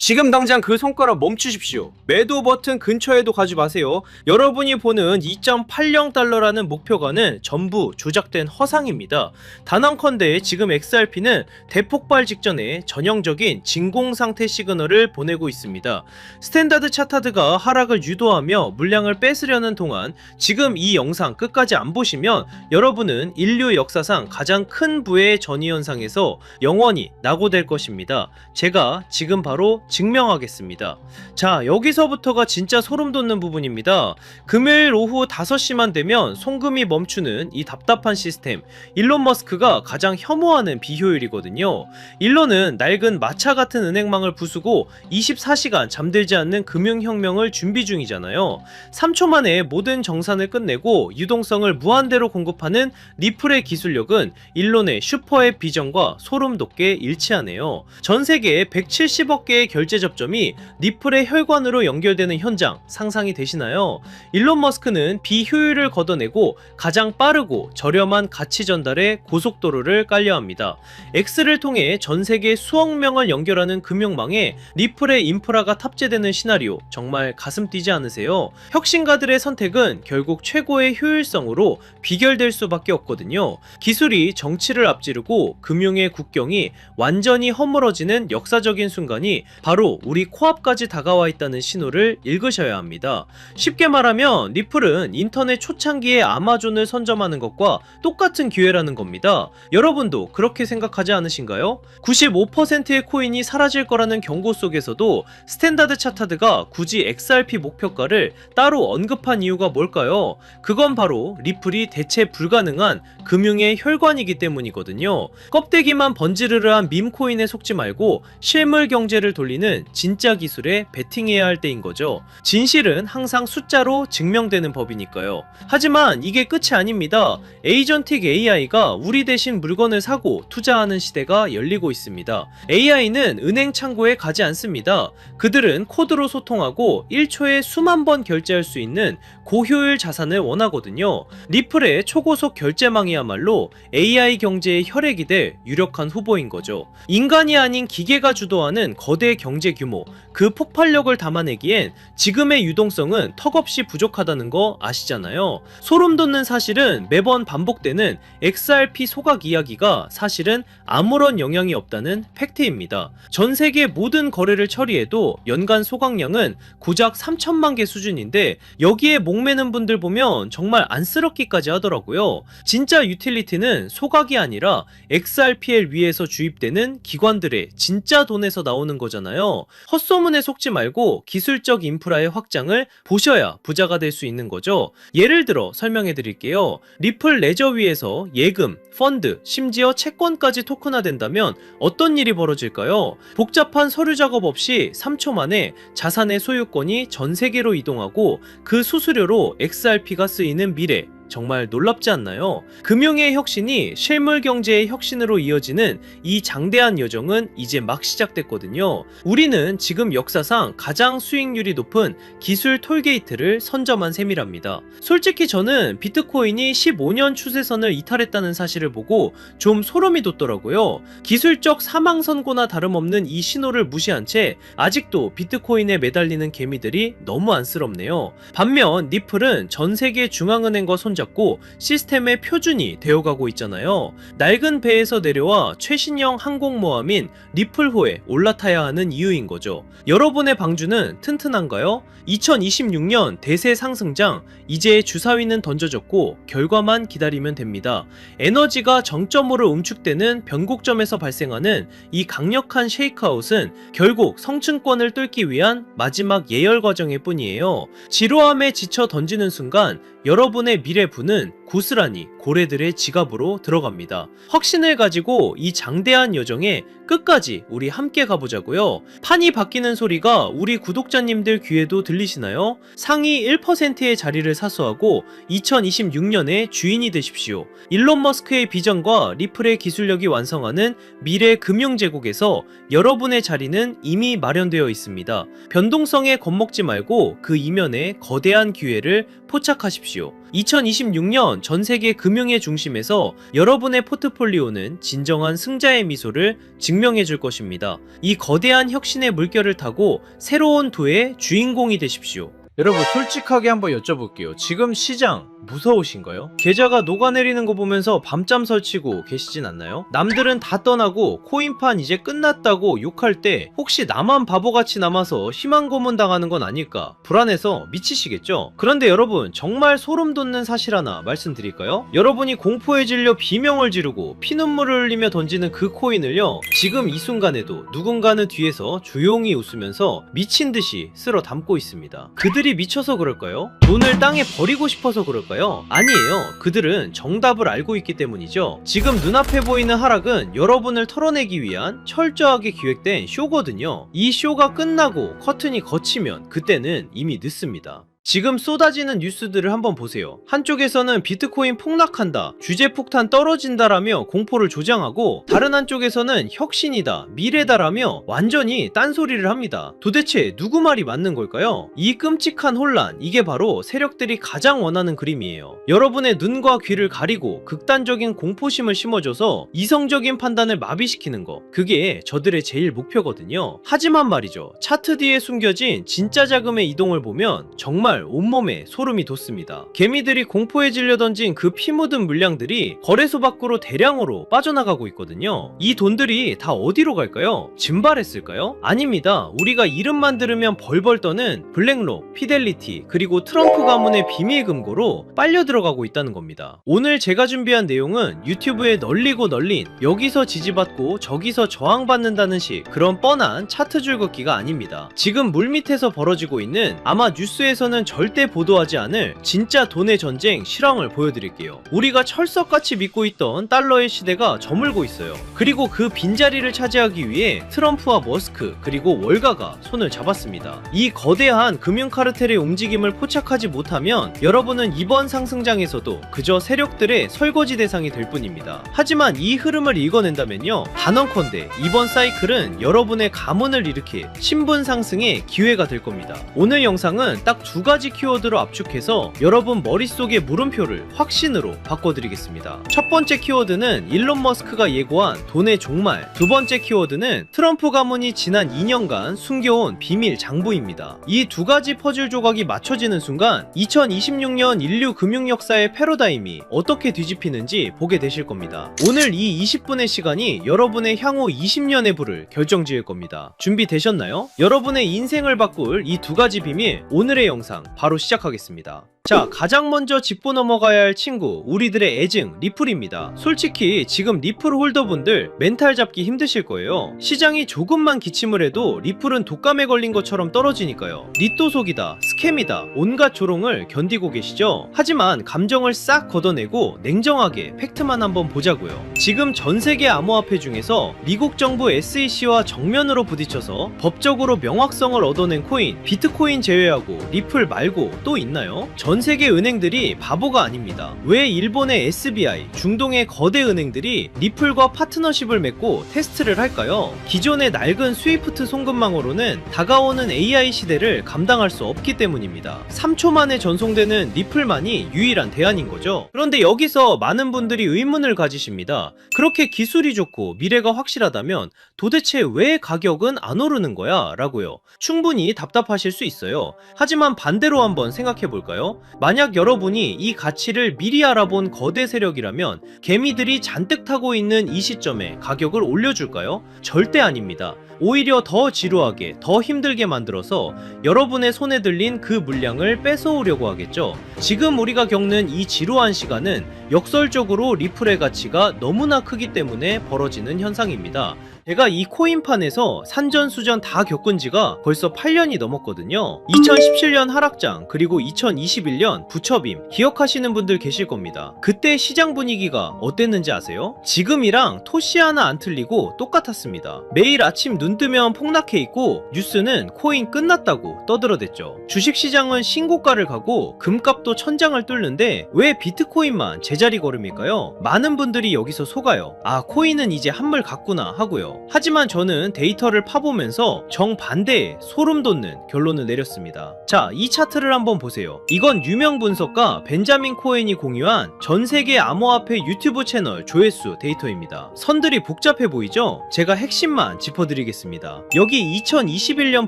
지금 당장 그 손가락 멈추십시오. 매도 버튼 근처에도 가지 마세요. 여러분이 보는 2.80달러라는 목표가는 전부 조작된 허상입니다. 단언컨대 지금 XRP는 대폭발 직전에 전형적인 진공 상태 시그널을 보내고 있습니다. 스탠다드 차타드가 하락을 유도하며 물량을 뺏으려는 동안 지금 이 영상 끝까지 안 보시면 여러분은 인류 역사상 가장 큰 부의 전이 현상에서 영원히 낙오될 것입니다. 제가 지금 바로 증명하겠습니다. 자, 여기서부터가 진짜 소름 돋는 부분입니다. 금요일 오후 5시만 되면 송금이 멈추는 이 답답한 시스템, 일론 머스크가 가장 혐오하는 비효율이거든요. 일론은 낡은 마차 같은 은행망을 부수고 24시간 잠들지 않는 금융혁명을 준비 중이잖아요. 3초 만에 모든 정산을 끝내고 유동성을 무한대로 공급하는 리플의 기술력은 일론의 슈퍼앱 비전과 소름 돋게 일치하네요. 전 세계에 170억 개의 결제 접점이 리플의 혈관으로 연결되는 현장 상상이 되시나요? 일론 머스크는 비효율을 걷어내고 가장 빠르고 저렴한 가치 전달에 고속도로를 깔려 합니다. X를 통해 전 세계 수억 명을 연결하는 금융망에 리플의 인프라가 탑재되는 시나리오 정말 가슴 뛰지 않으세요? 혁신가들의 선택은 결국 최고의 효율성으로 비결될 수밖에 없거든요. 기술이 정치를 앞지르고 금융의 국경이 완전히 허물어지는 역사적인 순간이 바로 우리 코앞까지 다가와 있다는 신호를 읽으셔야 합니다. 쉽게 말하면 리플은 인터넷 초창기의 아마존을 선점하는 것과 똑같은 기회라는 겁니다. 여러분도 그렇게 생각하지 않으신가요? 95%의 코인이 사라질 거라는 경고 속에서도 스탠다드 차타드가 굳이 XRP 목표가를 따로 언급한 이유가 뭘까요? 그건 바로 리플이 대체 불가능한 금융의 혈관이기 때문이거든요. 껍데기만 번지르르한 밈코인에 속지 말고 실물 경제를 돌리는 진짜 기술에 베팅해야 할 때인 거죠. 진실은 항상 숫자로 증명되는 법이니까요. 하지만 이게 끝이 아닙니다. 에이전틱 AI가 우리 대신 물건을 사고 투자하는 시대가 열리고 있습니다. AI는 은행 창고에 가지 않습니다. 그들은 코드로 소통하고 1초에 수만 번 결제할 수 있는 고효율 자산을 원하거든요. 리플의 초고속 결제망이야말로 AI 경제의 혈액이 될 유력한 후보인 거죠. 인간이 아닌 기계가 주도하는 거대 경제 규모, 그 폭발력을 담아내기엔 지금의 유동성은 턱없이 부족하다는 거 아시잖아요. 소름 돋는 사실은 매번 반복되는 XRP 소각 이야기가 사실은 아무런 영향이 없다는 팩트입니다. 전 세계 모든 거래를 처리해도 연간 소각량은 고작 3천만 개 수준인데 여기에 목매는 분들 보면 정말 안쓰럽기까지 하더라고요. 진짜 유틸리티는 소각이 아니라 XRPL 위에서 주입되는 기관들의 진짜 돈에서 나오는 거잖아요. 헛소문에 속지 말고 기술적 인프라의 확장을 보셔야 부자가 될 수 있는 거죠. 예를 들어 설명해 드릴게요. 리플 레저 위에서 예금, 펀드, 심지어 채권까지 토큰화 된다면 어떤 일이 벌어질까요? 복잡한 서류 작업 없이 3초 만에 자산의 소유권이 전 세계로 이동하고 그 수수료로 XRP가 쓰이는 미래, 정말 놀랍지 않나요? 금융의 혁신이 실물 경제의 혁신으로 이어지는 이 장대한 여정은 이제 막 시작됐거든요. 우리는 지금 역사상 가장 수익률이 높은 기술 톨게이트를 선점한 셈이랍니다. 솔직히 저는 비트코인이 15년 추세선을 이탈했다는 사실을 보고 좀 소름이 돋더라고요. 기술적 사망 선고나 다름없는 이 신호를 무시한 채 아직도 비트코인에 매달리는 개미들이 너무 안쓰럽네요. 반면 리플은 전 세계 중앙은행과 손잡고 시스템의 표준이 되어가고 있잖아요. 낡은 배에서 내려와 최신형 항공모함인 리플호에 올라타야 하는 이유인 거죠. 여러분의 방주는 튼튼한가요? 2026년 대세 상승장, 이제 주사위는 던져졌고 결과만 기다리면 됩니다. 에너지가 정점으로 응축되는 변곡점에서 발생하는 이 강력한 쉐이크아웃은 결국 성층권을 뚫기 위한 마지막 예열 과정일 뿐이에요. 지루함에 지쳐 던지는 순간 여러분의 미래부는 고스란히 고래들의 지갑으로 들어갑니다. 확신을 가지고 이 장대한 여정에 끝까지 우리 함께 가보자고요. 판이 바뀌는 소리가 우리 구독자님들 귀에도 들리시나요? 상위 1%의 자리를 사수하고 2026년에 주인이 되십시오. 일론 머스크의 비전과 리플의 기술력이 완성하는 미래 금융 제국에서 여러분의 자리는 이미 마련되어 있습니다. 변동성에 겁먹지 말고 그 이면에 거대한 기회를 포착하십시오. 2026년 전 세계 금융의 중심에서 여러분의 포트폴리오는 진정한 승자의 미소를 증명해 줄 것입니다. 이 거대한 혁신의 물결을 타고 새로운 도의 주인공이 되십시오. 여러분 솔직하게 한번 여쭤볼게요. 지금 시장 무서우신가요? 계좌가 녹아내리는 거 보면서 밤잠 설치고 계시진 않나요? 남들은 다 떠나고 코인판 이제 끝났다고 욕할 때 혹시 나만 바보같이 남아서 희망 고문 당하는 건 아닐까 불안해서 미치시겠죠? 그런데 여러분 정말 소름 돋는 사실 하나 말씀드릴까요? 여러분이 공포에 질려 비명을 지르고 피눈물을 흘리며 던지는 그 코인을요 지금 이 순간에도 누군가는 뒤에서 조용히 웃으면서 미친 듯이 쓸어 담고 있습니다. 그들이 미쳐서 그럴까요? 돈을 땅에 버리고 싶어서 그럴까요? 아니에요. 그들은 정답을 알고 있기 때문이죠. 지금 눈앞에 보이는 하락은 여러분을 털어내기 위한 철저하게 기획된 쇼거든요. 이 쇼가 끝나고 커튼이 걷히면 그때는 이미 늦습니다. 지금 쏟아지는 뉴스들을 한번 보세요. 한쪽에서는 비트코인 폭락한다, 주제폭탄 떨어진다라며 공포를 조장하고 다른 한쪽에서는 혁신이다, 미래다라며 완전히 딴소리를 합니다. 도대체 누구 말이 맞는 걸까요? 이 끔찍한 혼란, 이게 바로 세력들이 가장 원하는 그림이에요. 여러분의 눈과 귀를 가리고 극단적인 공포심을 심어줘서 이성적인 판단을 마비시키는 거, 그게 저들의 제일 목표거든요. 하지만 말이죠, 차트 뒤에 숨겨진 진짜 자금의 이동을 보면 정말 온몸에 소름이 돋습니다. 개미들이 공포에 질려 던진 그 피 묻은 물량들이 거래소 밖으로 대량으로 빠져나가고 있거든요. 이 돈들이 다 어디로 갈까요? 증발했을까요? 아닙니다. 우리가 이름만 들으면 벌벌 떠는 블랙록, 피델리티, 그리고 트럼프 가문의 비밀 금고로 빨려 들어가고 있다는 겁니다. 오늘 제가 준비한 내용은 유튜브에 널리고 널린 여기서 지지받고 저기서 저항받는다는 식 그런 뻔한 차트 줄긋기가 아닙니다. 지금 물밑에서 벌어지고 있는 아마 뉴스에서는 절대 보도하지 않을 진짜 돈의 전쟁 실황을 보여드릴게요. 우리가 철석같이 믿고 있던 달러의 시대가 저물고 있어요. 그리고 그 빈자리를 차지하기 위해 트럼프와 머스크 그리고 월가가 손을 잡았습니다. 이 거대한 금융 카르텔의 움직임을 포착하지 못하면 여러분은 이번 상승장에서도 그저 세력들의 설거지 대상이 될 뿐입니다. 하지만 이 흐름을 읽어낸다면요, 단언컨대 이번 사이클은 여러분의 가문을 일으킬 신분 상승의 기회가 될 겁니다. 오늘 영상은 딱 두 가지 키워드로 압축해서 여러분 머릿속의 물음표를 확신으로 바꿔드리겠습니다. 첫 번째 키워드는 일론 머스크가 예고한 돈의 종말, 두 번째 키워드는 트럼프 가문이 지난 2년간 숨겨온 비밀 장부입니다. 이 두 가지 퍼즐 조각이 맞춰지는 순간 2026년 인류 금융 역사의 패러다임이 어떻게 뒤집히는지 보게 되실 겁니다. 오늘 이 20분의 시간이 여러분의 향후 20년의 부를 결정지을 겁니다. 준비되셨나요? 여러분의 인생을 바꿀 이 두 가지 비밀, 오늘의 영상 바로 시작하겠습니다. 자, 가장 먼저 짚고 넘어가야 할 친구, 우리들의 애증 리플입니다. 솔직히 지금 리플 홀더분들 멘탈 잡기 힘드실 거예요. 시장이 조금만 기침을 해도 리플은 독감에 걸린 것처럼 떨어지니까요. 리또속이다, 스캠이다, 온갖 조롱을 견디고 계시죠? 하지만 감정을 싹 걷어내고 냉정하게 팩트만 한번 보자고요. 지금 전세계 암호화폐 중에서 미국 정부 SEC와 정면으로 부딪혀서 법적으로 명확성을 얻어낸 코인, 비트코인 제외하고 리플 말고 또 있나요? 전 세계 은행들이 바보가 아닙니다. 왜 일본의 SBI, 중동의 거대 은행들이 리플과 파트너십을 맺고 테스트를 할까요? 기존의 낡은 스위프트 송금망으로는 다가오는 AI 시대를 감당할 수 없기 때문입니다. 3초 만에 전송되는 리플만이 유일한 대안인 거죠. 그런데 여기서 많은 분들이 의문을 가지십니다. 그렇게 기술이 좋고 미래가 확실하다면 도대체 왜 가격은 안 오르는 거야? 라고요. 충분히 답답하실 수 있어요. 하지만 반대로 한번 생각해 볼까요? 만약 여러분이 이 가치를 미리 알아본 거대 세력이라면 개미들이 잔뜩 타고 있는 이 시점에 가격을 올려줄까요? 절대 아닙니다. 오히려 더 지루하게, 더 힘들게 만들어서 여러분의 손에 들린 그 물량을 뺏어오려고 하겠죠. 지금 우리가 겪는 이 지루한 시간은 역설적으로 리플의 가치가 너무나 크기 때문에 벌어지는 현상입니다. 제가 이 코인판에서 산전수전 다 겪은 지가 벌써 8년이 넘었거든요. 2017년 하락장, 그리고 2021년 부처빔 기억하시는 분들 계실 겁니다. 그때 시장 분위기가 어땠는지 아세요? 지금이랑 토시 하나 안 틀리고 똑같았습니다. 매일 아침 눈 뜨면 폭락해 있고 뉴스는 코인 끝났다고 떠들어댔죠. 주식시장은 신고가를 가고 금값도 천장을 뚫는데 왜 비트코인만 제자리 걸음일까요? 많은 분들이 여기서 속아요. 아, 코인은 이제 한물 갔구나 하고요. 거예요. 하지만 저는 데이터를 파보면서 정반대의 소름 돋는 결론을 내렸습니다. 자, 이 차트를 한번 보세요. 이건 유명 분석가 벤자민 코엔이 공유한 전 세계 암호화폐 유튜브 채널 조회수 데이터입니다. 선들이 복잡해 보이죠? 제가 핵심만 짚어드리겠습니다. 여기 2021년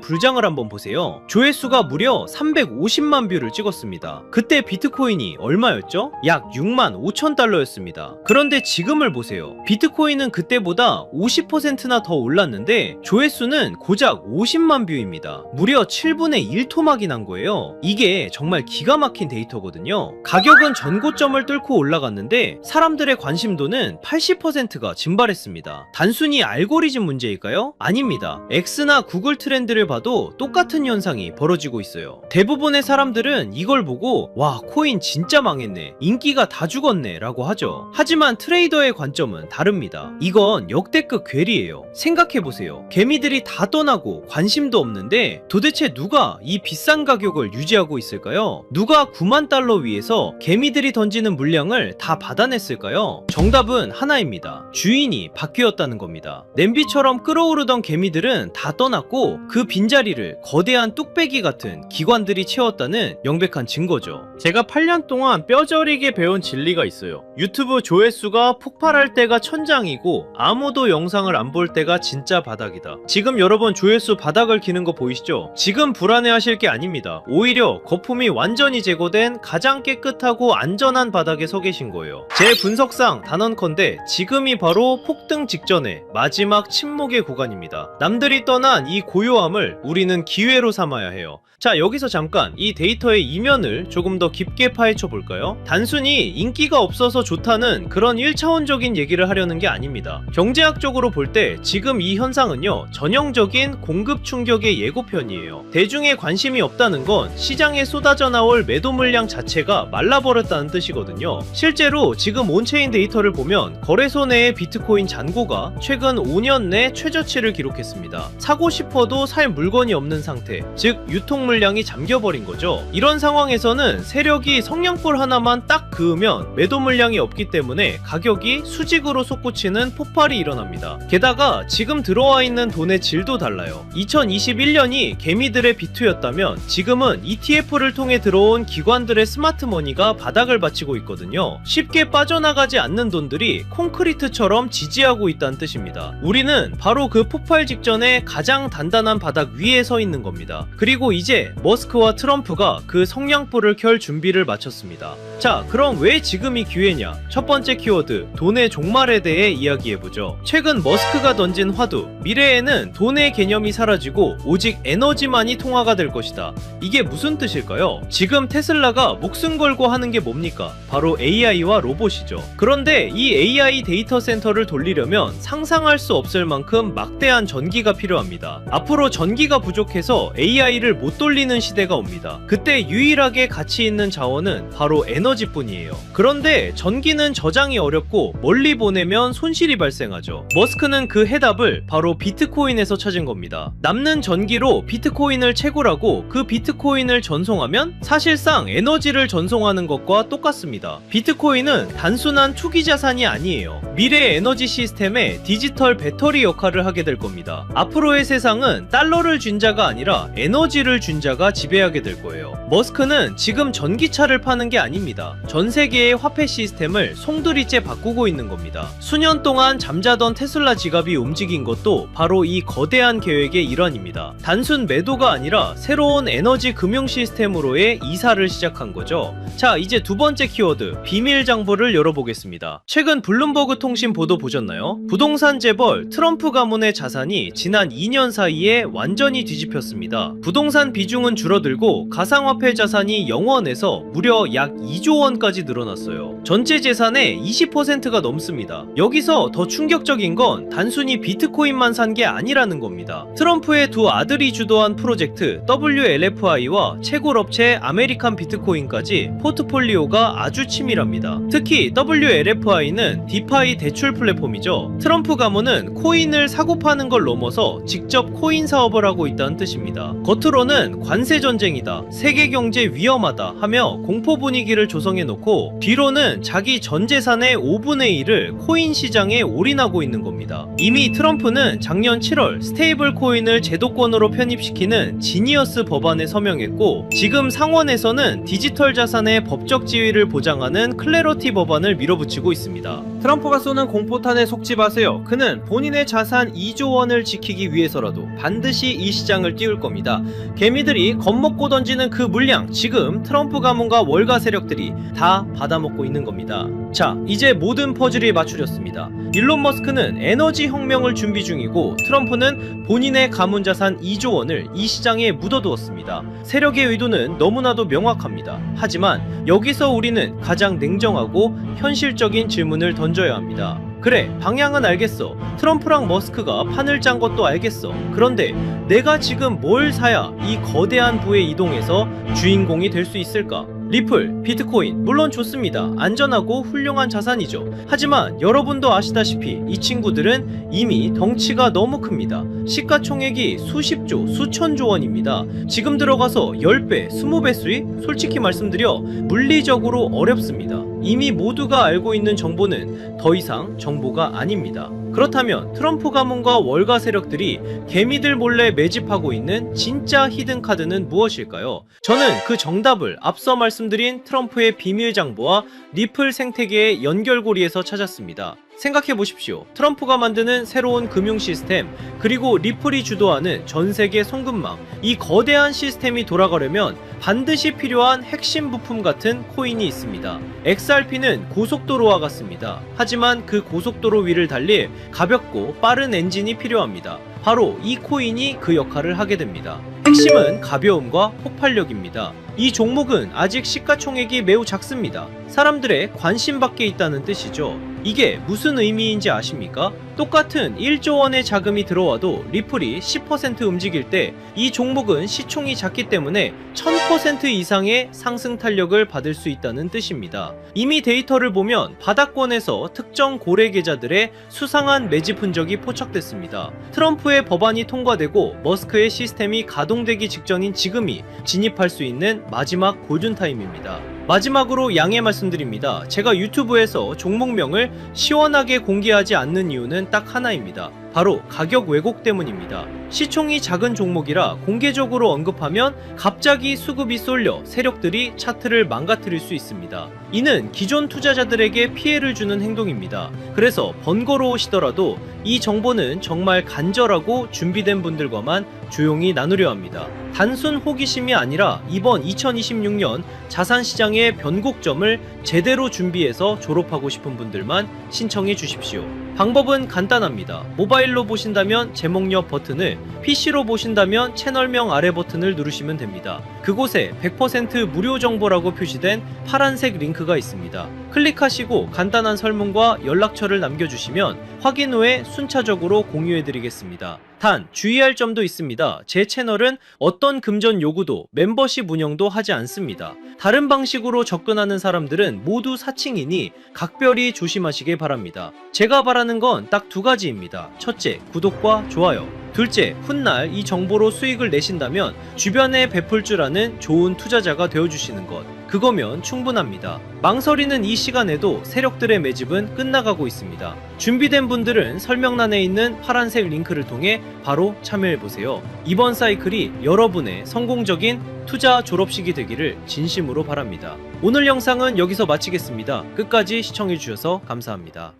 불장을 한번 보세요. 조회수가 무려 350만 뷰를 찍었습니다. 그때 비트코인이 얼마였죠? 약 6만 5천 달러였습니다. 그런데 지금을 보세요. 비트코인은 그때보다 50%나 더 올랐는데 조회수는 고작 50만 뷰입니다. 무려 7분의 1토막이 난 거예요. 이게 정말 기가 막힌 데이터거든요. 가격은 전고점을 뚫고 올라갔는데 사람들의 관심도는 80%가 증발했습니다. 단순히 알고리즘 문제일까요? 아닙니다. X나 구글 트렌드를 봐도 똑같은 현상이 벌어지고 있어요. 대부분의 사람들은 이걸 보고 와, 코인 진짜 망했네, 인기가 다 죽었네 라고 하죠. 하지만 트레이더의 관점은 다릅니다. 이건 역대급 괴리예요. 생각해보세요. 개미들이 다 떠나고 관심도 없는데 도대체 누가 이 비싼 가격을 유지하고 있을까요? 누가 9만 달러 위에서 개미들이 던지는 물량을 다 받아냈을까요? 정답은 하나입니다. 주인이 바뀌었다는 겁니다. 냄비처럼 끓어오르던 개미들은 다 떠났고 그 빈자리를 거대한 뚝배기 같은 기관들이 채웠다는 명백한 증거죠. 제가 8년 동안 뼈저리게 배운 진리가 있어요. 유튜브 조회수가 폭발할 때가 천장이고 아무도 영상을 안 볼 때가 진짜 바닥이다. 지금 여러분 조회수 바닥을 기는 거 보이시죠? 지금 불안해하실 게 아닙니다. 오히려 거품이 완전히 제거된 가장 깨끗하고 안전한 바닥에 서 계신 거예요. 제 분석상 단언컨대 지금이 바로 폭등 직전의 마지막 침묵의 구간입니다. 남들이 떠난 이 고요함을 우리는 기회로 삼아야 해요. 자, 여기서 잠깐 이 데이터의 이면을 조금 더 깊게 파헤쳐 볼까요? 단순히 인기가 없어서 좋다는 그런 1차원적인 얘기를 하려는 게 아닙니다. 경제학적으로 볼 때 지금 이 현상은요, 전형적인 공급 충격의 예고편이에요. 대중의 관심이 없다는 건 시장에 쏟아져 나올 매도 물량 자체가 말라버렸다는 뜻이거든요. 실제로 지금 온체인 데이터를 보면 거래소 내의 비트코인 잔고가 최근 5년 내 최저치를 기록했습니다. 사고 싶어도 살 물건이 없는 상태, 즉 유통 물량이 잠겨버린 거죠. 이런 상황에서는 세력이 성냥불 하나만 딱 그으면 매도 물량이 없기 때문에 가격이 수직으로 솟구치는 폭발이 일어납니다. 게다가 지금 들어와 있는 돈의 질도 달라요. 2021년이 개미들의 비투였다면 지금은 ETF를 통해 들어온 기관들의 스마트머니가 바닥을 받치고 있거든요. 쉽게 빠져나가지 않는 돈들이 콘크리트처럼 지지하고 있다는 뜻입니다. 우리는 바로 그 폭발 직전에 가장 단단한 바닥 위에 서 있는 겁니다. 그리고 이제 머스크와 트럼프가 그 성냥불을 켤 준비를 마쳤습니다. 자, 그럼 왜 지금이 기회냐? 첫 번째 키워드, 돈의 종말에 대해 이야기해보죠. 최근 머스크가 던진 화두, 미래에는 돈의 개념이 사라지고 오직 에너지만이 통화가 될 것이다. 이게 무슨 뜻일까요? 지금 테슬라가 목숨 걸고 하는 게 뭡니까? 바로 AI와 로봇이죠. 그런데 이 AI 데이터 센터를 돌리려면 상상할 수 없을 만큼 막대한 전기가 필요합니다. 앞으로 전기가 부족해서 AI를 못 돌리는 시대가 옵니다. 그때 유일하게 가치 있는 자원은 바로 에너지뿐이에요. 그런데 전기는 저장이 어렵고 멀리 보내면 손실이 발생하죠. 머스크는 그 해답을 바로 비트코인에서 찾은 겁니다. 남는 전기로 비트코인을 채굴하고 그 비트코인을 전송하면 사실상 에너지를 전송하는 것과 똑같습니다. 비트코인은 단순한 투기 자산이 아니에요. 미래 에너지 시스템의 디지털 배터리 역할을 하게 될 겁니다. 앞으로의 세상은 달러를 준 자가 아니라 에너지를 준 자가 지배하게 될 거예요. 머스크는 지금 전기차를 파는 게 아닙니다. 전 세계의 화폐 시스템을 송두리째 바꾸고 있는 겁니다. 수년 동안 잠자던 테슬라 지갑이 움직인 것도 바로 이 거대한 계획의 일환입니다. 단순 매도가 아니라 새로운 에너지 금융 시스템으로의 이사를 시작한 거죠. 자, 이제 두 번째 키워드, 비밀 장부를 열어보겠습니다. 최근 블룸버그 통신 보도 보셨나요? 부동산 재벌 트럼프 가문의 자산이 지난 2년 사이에 완전히 뒤집혔습니다. 부동산 비중은 줄어들고 가상화폐 자산이 0원에서 무려 약 2조 원까지 늘어났어요. 전체 재산의 20%가 넘습니다. 여기서 더 충격적인 건 단순히 비트코인만 산 게 아니라는 겁니다. 트럼프의 두 아들이 주도한 프로젝트 WLFI와 채굴업체 아메리칸 비트코인까지 포트폴리오가 아주 치밀합니다. 특히 WLFI는 디파이 대출 플랫폼이죠. 트럼프 가문은 코인을 사고 파는 걸 넘어서 직접 코인 사업을 하고 있다는 뜻입니다. 겉으로는 관세 전쟁이다, 세계 경제 위험하다 하며 공포 분위기를 조성해놓고 뒤로는 자기 전 재산의 5분의 1을 코인 시장에 올인하고 있는 겁니다. 이미 트럼프는 작년 7월 스테이블 코인을 제도권으로 편입시키는 지니어스 법안에 서명했고, 지금 상원에서는 디지털 자산의 법적 지위를 보장하는 클래러티 법안을 밀어붙이고 있습니다. 트럼프가 쏘는 공포탄에 속지 마세요. 그는 본인의 자산 2조 원을 지키기 위해서라도 반드시 이 시장을 띄울 겁니다. 개미들이 겁먹고 던지는 그 물량, 지금 트럼프 가문과 월가 세력들이 다 받아먹고 있는 겁니다. 자, 이제 모든 퍼즐이 맞추렸습니다. 일론 머스크는 에너지 혁명을 준비 중이고, 트럼프는 본인의 가문 자산 2조 원을 이 시장에 묻어두었습니다. 세력의 의도는 너무나도 명확합니다. 하지만 여기서 우리는 가장 냉정하고 현실적인 질문을 던져야 합니다. 그래, 방향은 알겠어. 트럼프랑 머스크가 판을 짠 것도 알겠어. 그런데 내가 지금 뭘 사야 이 거대한 부에 이동해서 주인공이 될 수 있을까? 리플, 비트코인, 물론 좋습니다. 안전하고 훌륭한 자산이죠. 하지만 여러분도 아시다시피 이 친구들은 이미 덩치가 너무 큽니다. 시가총액이 수십조, 수천조 원입니다. 지금 들어가서 10배, 20배 수익? 솔직히 말씀드려 물리적으로 어렵습니다. 이미 모두가 알고 있는 정보는 더 이상 정보가 아닙니다. 그렇다면 트럼프 가문과 월가 세력들이 개미들 몰래 매집하고 있는 진짜 히든카드는 무엇일까요? 저는 그 정답을 앞서 말씀드린 트럼프의 비밀 장부와 리플 생태계의 연결고리에서 찾았습니다. 생각해보십시오. 트럼프가 만드는 새로운 금융 시스템, 그리고 리플이 주도하는 전세계 송금망, 이 거대한 시스템이 돌아가려면 반드시 필요한 핵심 부품 같은 코인이 있습니다. XRP는 고속도로와 같습니다. 하지만 그 고속도로 위를 달릴 가볍고 빠른 엔진이 필요합니다. 바로 이 코인이 그 역할을 하게 됩니다. 핵심은 가벼움과 폭발력입니다. 이 종목은 아직 시가총액이 매우 작습니다. 사람들의 관심 밖에 있다는 뜻이죠. 이게 무슨 의미인지 아십니까? 똑같은 1조 원의 자금이 들어와도 리플이 10% 움직일 때 이 종목은 시총이 작기 때문에 1000% 이상의 상승 탄력을 받을 수 있다는 뜻입니다. 이미 데이터를 보면 바닥권에서 특정 고래 계좌들의 수상한 매집 흔적이 포착됐습니다. 트럼프의 법안이 통과되고 머스크의 시스템이 가동되기 직전인 지금이 진입할 수 있는 마지막 골든타임입니다. 마지막으로 양해 말씀드립니다. 제가 유튜브에서 종목명을 시원하게 공개하지 않는 이유는 딱 하나입니다. 바로 가격 왜곡 때문입니다. 시총이 작은 종목이라 공개적으로 언급하면 갑자기 수급이 쏠려 세력들이 차트를 망가뜨릴 수 있습니다. 이는 기존 투자자들에게 피해를 주는 행동입니다. 그래서 번거로우시더라도 이 정보는 정말 간절하고 준비된 분들과만 조용히 나누려 합니다. 단순 호기심이 아니라 이번 2026년 자산시장의 변곡점을 제대로 준비해서 졸업하고 싶은 분들만 신청해 주십시오. 방법은 간단합니다. 모바일로 보신다면 제목 옆 버튼을, PC로 보신다면 채널명 아래 버튼을 누르시면 됩니다. 그곳에 100% 무료 정보라고 표시된 파란색 링크가 있습니다. 클릭하시고 간단한 설문과 연락처를 남겨주시면 확인 후에 순차적으로 공유해드리겠습니다. 단 주의할 점도 있습니다. 제 채널은 어떤 금전 요구도 멤버십 운영도 하지 않습니다. 다른 방식으로 접근하는 사람들은 모두 사칭이니 각별히 조심하시길 바랍니다. 제가 바라는 건 딱 두 가지입니다. 첫째, 구독과 좋아요. 둘째, 훗날 이 정보로 수익을 내신다면 주변에 베풀 줄 아는 좋은 투자자가 되어주시는 것. 그거면 충분합니다. 망설이는 이 시간에도 세력들의 매집은 끝나가고 있습니다. 준비된 분들은 설명란에 있는 파란색 링크를 통해 바로 참여해보세요. 이번 사이클이 여러분의 성공적인 투자 졸업식이 되기를 진심으로 바랍니다. 오늘 영상은 여기서 마치겠습니다. 끝까지 시청해주셔서 감사합니다.